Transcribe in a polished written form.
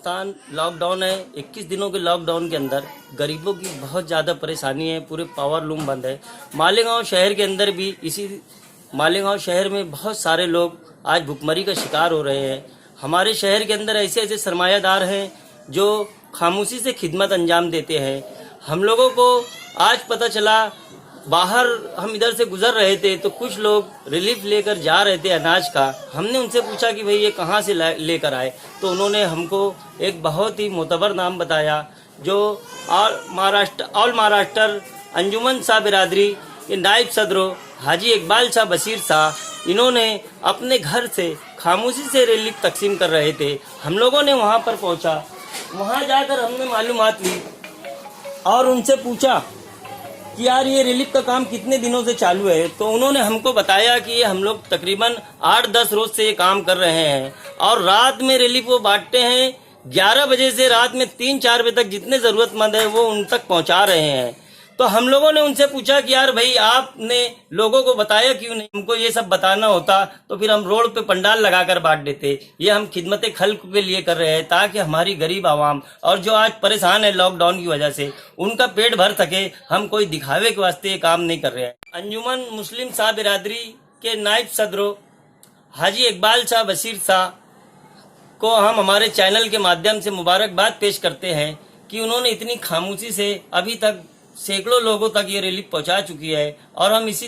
Pakistan lockdown है। 21 दिनों के लॉकडाउन के अंदर गरीबों की बहुत ज़्यादा परेशानी है। पूरे पावर लूम बंद है। मालेगांव शहर के अंदर भी मालेगांव शहर में बहुत सारे लोग आज भुखमरी का शिकार हो रहे हैं। हमारे शहर के अंदर ऐसे ऐसे सरमायादार हैं जो खामोशी से खिदमत अंजाम देते हैं। हम लोगों को आज पता चला, बाहर हम इधर से गुजर रहे थे तो कुछ लोग रिलीफ लेकर जा रहे थे अनाज का। हमने उनसे पूछा कि भाई ये कहाँ से लेकर आए, तो उन्होंने हमको एक बहुत ही मोतबर नाम बताया जो ऑल महाराष्ट्र अंजुमन शाह बिरादरी के नायब सदर हाजी इकबाल शाह बशीर शाह, इन्होंने अपने घर से खामोशी से रिलीफ तकसीम कर रहे थे। हम लोगों ने वहाँ पर पहुँचा, वहाँ जाकर हमने मालूमात ली और उनसे पूछा कि यार ये रिलीफ का काम कितने दिनों से चालू है। तो उन्होंने हमको बताया कि ये हम लोग तकरीबन 8-10 रोज से ये काम कर रहे हैं और रात में रिलीफ वो बांटते हैं। 11 बजे से रात में 3-4 बजे तक जितने ज़रूरतमंद है वो उन तक पहुंचा रहे हैं। तो हम लोगों ने उनसे पूछा कि यार भाई आपने लोगों को बताया क्यों नहीं, हमको ये सब बताना होता तो फिर हम रोड पे पंडाल लगाकर बांट देते। ये हम खिदमत खल्क के लिए कर रहे हैं ताकि हमारी गरीब आवाम और जो आज परेशान है लॉकडाउन की वजह से उनका पेट भर सके। हम कोई दिखावे के वास्ते ये काम नहीं कर रहे हैं। अंजुमन मुस्लिम शाह बिरादरी के नायब सदर हाजी इकबाल शाह बशीर शाह को हम हमारे चैनल के माध्यम से मुबारकबाद पेश करते हैं कि उन्होंने इतनी खामोशी से अभी तक सैकड़ों लोगों तक ये रिलीफ पहुंचा चुकी है और हम इसी